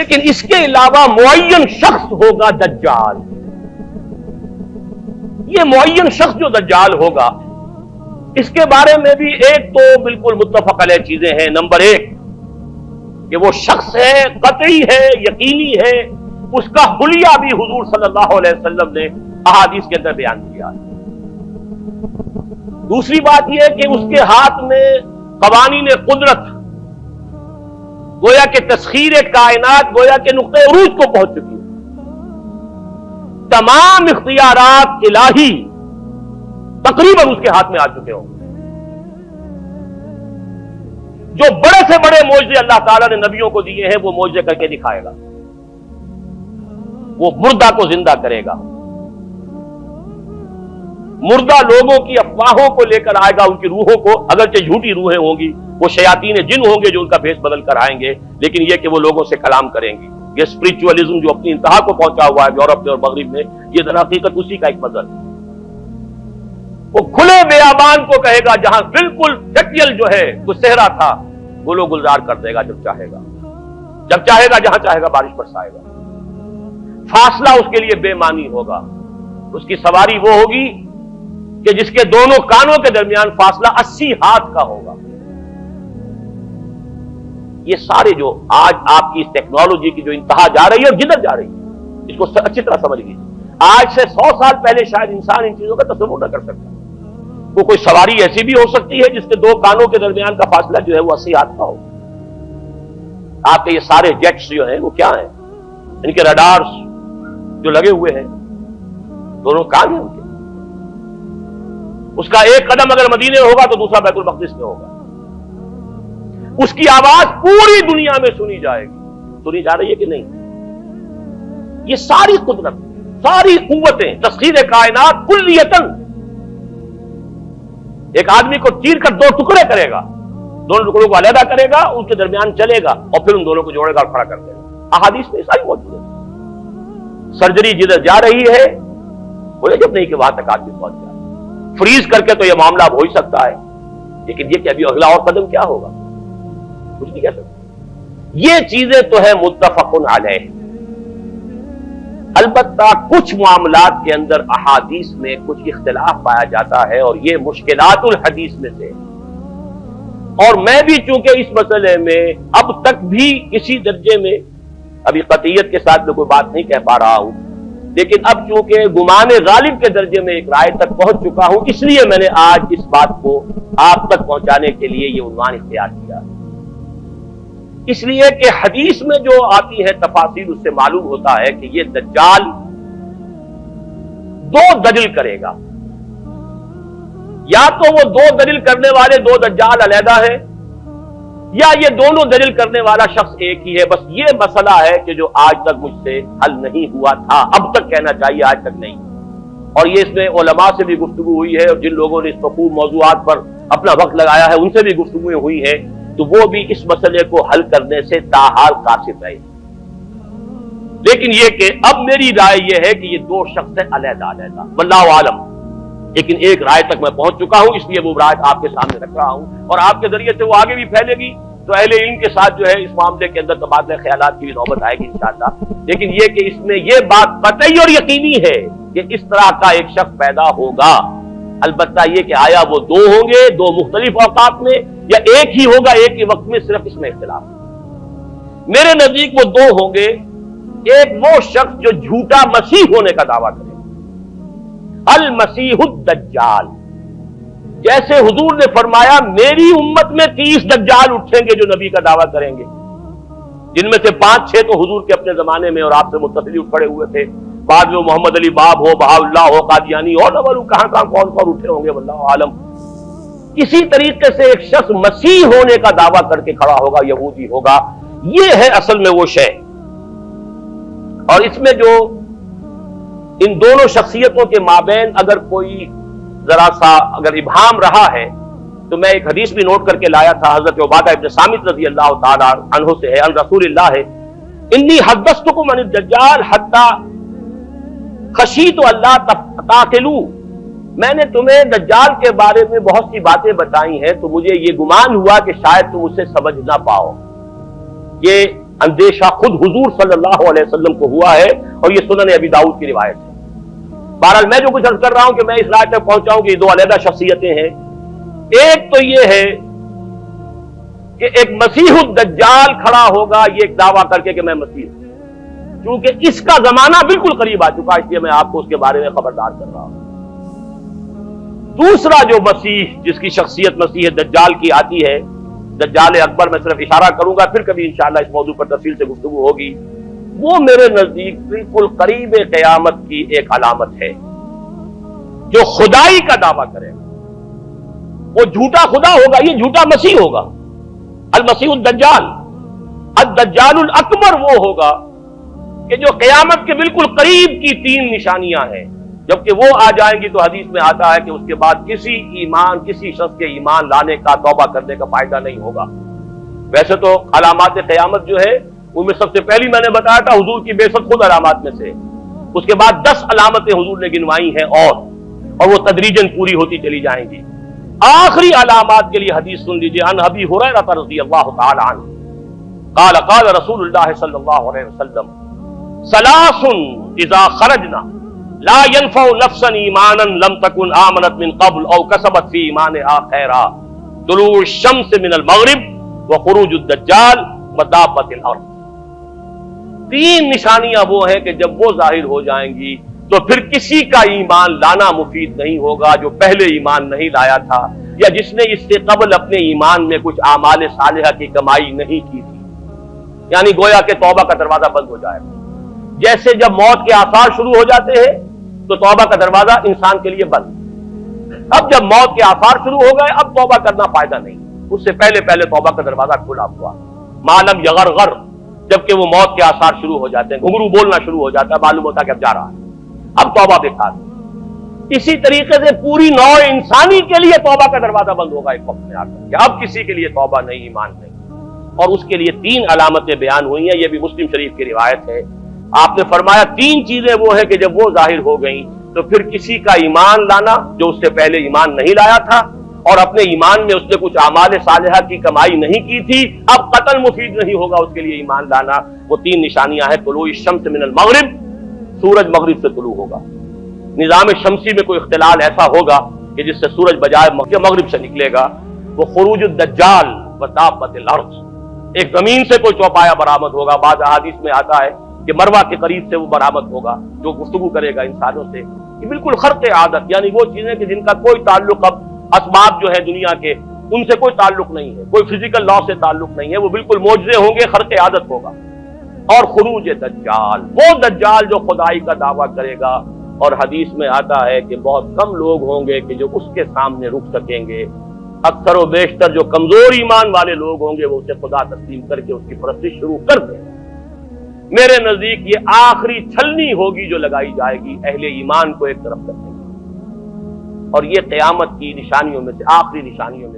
لیکن اس کے علاوہ معین شخص ہوگا دجال. یہ معین شخص جو دجال ہوگا اس کے بارے میں بھی ایک تو بالکل متفق علیہ چیزیں ہیں. نمبر ایک کہ وہ شخص ہے، قطعی ہے، یقینی ہے، اس کا حلیہ بھی حضور صلی اللہ علیہ وسلم نے احادیث کے اندر بیان کیا. دوسری بات یہ ہے کہ اس کے ہاتھ میں قوانین قدرت، گویا کہ تسخیر کائنات، گویا کہ نقطہ عروج کو پہنچ چکی ہے. تمام اختیارات الہی تقریباً اس کے ہاتھ میں آ چکے ہوں. جو بڑے سے بڑے معجزے اللہ تعالیٰ نے نبیوں کو دیے ہیں وہ معجزے کر کے دکھائے گا. وہ مردہ کو زندہ کرے گا، مردہ لوگوں کی افواہوں کو لے کر آئے گا، ان کی روحوں کو، اگرچہ جھوٹی روحیں ہوں گی، وہ شیاطین جن ہوں گے جو ان کا بھیس بدل کر آئیں گے، لیکن یہ کہ وہ لوگوں سے کلام کریں گے. یہ اسپرچولیزم جو اپنی انتہا کو پہنچا ہوا ہے یورپ میں اور مغرب میں، یہ در حقیقت اسی کا ایک مظہر ہے. وہ کھلے بیابان کو کہے گا جہاں بالکل ڈٹیل جو ہے وہ صحرا تھا، گلو گلزار کر دے گا جب چاہے گا، جب چاہے گا جہاں چاہے گا بارش برسائے گا. فاصلہ اس کے لیے بے معنی ہوگا. اس کی سواری وہ ہوگی کہ جس کے دونوں کانوں کے درمیان فاصلہ 80 ہاتھ کا ہوگا. یہ سارے جو آج آپ کی اس ٹیکنالوجی کی جو انتہا جا رہی ہے اور جدھر جا رہی ہے، اس کو اچھی طرح سمجھ لیجیے. آج سے 100 سال پہلے شاید انسان ان چیزوں کا تصور نہ کر سکتا. وہ کوئی سواری ایسی بھی ہو سکتی ہے جس کے دو کانوں کے درمیان کا فاصلہ جو ہے وہ 80 ہاتھ کا ہو. آپ کے یہ سارے جیٹس جو ہیں وہ کیا ہیں؟ ان کے رڈارز جو لگے ہوئے ہیں، دونوں کان ہیں ان کے. اس کا ایک قدم اگر مدینے میں ہوگا تو دوسرا بیت المقدس میں ہوگا. اس کی آواز پوری دنیا میں سنی جائے گی. سنی جا رہی ہے کہ نہیں؟ یہ ساری قدرت، ساری قوتیں، تسخیر کائنات کلیتاً ایک آدمی کو چیر کر 2 ٹکڑے کرے گا، دونوں ٹکڑوں کو علیحدہ کرے گا، ان کے درمیان چلے گا اور پھر ان دونوں کو جوڑے گا اور کھڑا کر دے گا. احادیث میں ساری موجود ہے. سرجری جدھر جا رہی ہے بولے جب نہیں کہ وہاں تک آدمی پہنچ جائے. فریز کر کے تو یہ معاملہ اب ہو ہی سکتا ہے، لیکن یہ کہ ابھی اگلا اور قدم کیا ہوگا کچھ نہیں کہہ سکتے. یہ چیزیں تو ہے متفق علیہ. البتہ کچھ معاملات کے اندر احادیث میں کچھ اختلاف پایا جاتا ہے اور یہ مشکلات الحدیث میں سے. اور میں بھی چونکہ اس مسئلے میں اب تک بھی کسی درجے میں ابھی قطعیت کے ساتھ میں کوئی بات نہیں کہہ پا رہا ہوں، لیکن اب چونکہ گمان غالب کے درجے میں ایک رائے تک پہنچ چکا ہوں، اس لیے میں نے آج اس بات کو آپ تک پہنچانے کے لیے یہ عنوان اختیار کیا. اس لیے کہ حدیث میں جو آتی ہے تفاصیل اس سے معلوم ہوتا ہے کہ یہ دجال 2 دلیل کرے گا. یا تو وہ 2 دلیل کرنے والے 2 دجال علیحدہ ہیں، یا یہ دونوں دلیل کرنے والا شخص ایک ہی ہے. بس یہ مسئلہ ہے کہ جو آج تک مجھ سے حل نہیں ہوا تھا، اب تک کہنا چاہیے آج تک نہیں. اور یہ اس میں علماء سے بھی گفتگو ہوئی ہے اور جن لوگوں نے اس مفہوم موضوعات پر اپنا وقت لگایا ہے ان سے بھی گفتگویں ہوئی ہیں، تو وہ بھی اس مسئلے کو حل کرنے سے تاحال قاصر رہے. لیکن یہ کہ اب میری رائے یہ ہے کہ یہ 2 شخص ہیں علیحدہ علیحدہ، واللہ عالم. لیکن ایک رائے تک میں پہنچ چکا ہوں، اس لیے وہ رائے آپ کے سامنے رکھ رہا ہوں اور آپ کے ذریعے سے وہ آگے بھی پھیلے گی تو اہل علم کے ساتھ جو ہے اس معاملے کے اندر تبادلہ خیالات کی بھی نوبت آئے گی انشاءاللہ. لیکن یہ کہ اس میں یہ بات قطعی اور یقینی ہے کہ اس طرح کا ایک شخص پیدا ہوگا. البتہ یہ کہ آیا وہ 2 ہوں گے 2 مختلف اوقات میں یا ایک ہی ہوگا ایک ہی وقت میں، صرف اس میں اختلاف. میرے نزدیک وہ 2 ہوں گے. ایک وہ شخص جو جھوٹا مسیح ہونے کا دعویٰ کرے، المسیح الدجال. جیسے حضور نے فرمایا میری امت میں 30 دجال اٹھیں گے جو نبی کا دعویٰ کریں گے، جن میں سے 5-6 تو حضور کے اپنے زمانے میں اور آپ سے متصل اٹھ کھڑے ہوئے تھے. بعد میں محمد علی باب ہو، بہاء اللہ ہو، قادیانی اور نہ معلوم کہاں کون اٹھے ہوں گے، واللہ عالم. اسی طریقے سے ایک شخص مسیح ہونے کا دعویٰ کر کے کھڑا ہوگا، یہودی ہوگا. یہ ہے اصل میں وہ شے. اور اس میں جو ان دونوں شخصیتوں کے مابین اگر کوئی ذرا سا اگر ابہام رہا ہے تو میں ایک حدیث بھی نوٹ کر کے لایا تھا، حضرت عبادہ ابن صامت رضی اللہ تعالی عنہ سے ہے، عن رسول اللہ ہے، انی حدثتکم عن الدجال حتی خشیت اللہ تعقلوا. میں نے تمہیں دجال کے بارے میں بہت سی باتیں بتائی ہیں تو مجھے یہ گمان ہوا کہ شاید تم اسے سمجھ نہ پاؤ. یہ اندیشہ خود حضور صلی اللہ علیہ وسلم کو ہوا ہے، اور یہ سنن ابی داؤد کی روایت ہے۔ بہرحال میں جو کچھ عرض کر رہا ہوں کہ میں اس رائے تک پہنچا ہوں کہ یہ دو علیحدہ شخصیتیں ہیں۔ ایک تو یہ ہے کہ ایک مسیح الدجال کھڑا ہوگا یہ ایک دعویٰ کر کے کہ میں مسیح ہوں، کیونکہ اس کا زمانہ بالکل قریب آ چکا، اس لیے میں آپ کو اس کے بارے میں خبردار کر رہا ہوں۔ دوسرا جو مسیح جس کی شخصیت مسیح دجال کی آتی ہے، دجال اکبر، میں صرف اشارہ کروں گا، پھر کبھی انشاءاللہ اس موضوع پر تفصیل سے گفتگو ہوگی، وہ میرے نزدیک بالکل قریب قیامت کی ایک علامت ہے۔ جو خدائی کا دعویٰ کرے گا وہ جھوٹا خدا ہوگا، یہ جھوٹا مسیح ہوگا، المسیح الدجال۔ الدجال الاکبر وہ ہوگا کہ جو قیامت کے بالکل قریب کی تین نشانیاں ہیں، جبکہ وہ آ جائیں گی تو حدیث میں آتا ہے کہ اس کے بعد کسی شخص کے ایمان لانے کا، توبہ کرنے کا فائدہ نہیں ہوگا۔ ویسے تو علامات قیامت جو ہے ان میں سب سے پہلی میں نے بتایا تھا حضور کی بعثت خود علامات میں سے، اس کے بعد 10 علامتیں حضور نے گنوائی ہیں اور وہ تدریجاً پوری ہوتی چلی جائیں گی۔ آخری علامات کے لیے حدیث سن لیجیے، عن ابی ہریرہ رضی اللہ تعالی عنہ قال قال رسول اللہ صلی اللہ علیہ وسلم ثلاث اذا خرجنا لا ينفع نفسا ایمانا لم تكن آمنت من قبل او کسبت فی ایمانها خیرا، طلوع الشمس من المغرب وخروج الدجال ودابۃ الارض۔ تین نشانیاں وہ ہیں کہ جب وہ ظاہر ہو جائیں گی تو پھر کسی کا ایمان لانا مفید نہیں ہوگا جو پہلے ایمان نہیں لایا تھا، یا جس نے اس سے قبل اپنے ایمان میں کچھ اعمال صالحہ کی کمائی نہیں کی تھی، یعنی گویا کہ توبہ کا دروازہ بند ہو جائے گا۔ جیسے جب موت کے آثار شروع ہو جاتے ہیں تو توبہ کا دروازہ انسان کے لیے بند، اب جب موت کے آثار شروع ہو گئے اب توبہ کرنا فائدہ نہیں، اس سے پہلے توبہ کا دروازہ کھلا ہوا، معلوم یغرغر، جبکہ وہ موت کے آثار شروع ہو جاتے ہیں، گھنگرو بولنا شروع ہو جاتا ہے، معلوم ہوتا ہے کہ اب جا رہا ہے، اب توبہ بیکار۔ اسی طریقے سے پوری نوع انسانی کے لیے توبہ کا دروازہ بند ہوگا ایک وقت میں آ کر کہ اب کسی کے لیے توبہ نہیں، ایمان نہیں، اور اس کے لیے 3 علامتیں بیان ہوئی ہیں، یہ بھی مسلم شریف کی روایت ہے۔ آپ نے فرمایا 3 چیزیں وہ ہیں کہ جب وہ ظاہر ہو گئیں تو پھر کسی کا ایمان لانا جو اس سے پہلے ایمان نہیں لایا تھا اور اپنے ایمان میں اس نے کچھ اعمال صالحہ کی کمائی نہیں کی تھی، اب قتل مفید نہیں ہوگا اس کے لیے ایمان لانا۔ وہ 3 نشانیاں ہیں، طلوع الشمس من المغرب، سورج مغرب سے طلوع ہوگا، نظام شمسی میں کوئی اختلال ایسا ہوگا کہ جس سے سورج بجائے مغرب سے نکلے گا، وہ خروج الدجال ودابۃ الارض، ایک زمین سے کوئی چوپایا برآمد ہوگا، بعض احادیث میں آتا ہے کہ مروہ کے قریب سے وہ برآمد ہوگا جو گفتگو کرے گا انسانوں سے، یہ بالکل خرق عادت، یعنی وہ چیزیں کہ جن کا کوئی تعلق اب اسباب جو ہے دنیا کے ان سے کوئی تعلق نہیں ہے، کوئی فزیکل لا سے تعلق نہیں ہے، وہ بالکل معجزے ہوں گے، خرق عادت ہوگا۔ اور خروج دجال، وہ دجال جو خدائی کا دعویٰ کرے گا، اور حدیث میں آتا ہے کہ بہت کم لوگ ہوں گے کہ جو اس کے سامنے رک سکیں گے، اکثر و بیشتر جو کمزور ایمان والے لوگ ہوں گے وہ اسے خدا تسلیم کر کے اس کی پرستش شروع کر دیں۔ میرے نزدیک یہ آخری چھلنی ہوگی جو لگائی جائے گی اہل ایمان کو ایک طرف کرنے کی، اور یہ قیامت کی نشانیوں میں سے آخری نشانیوں میں سے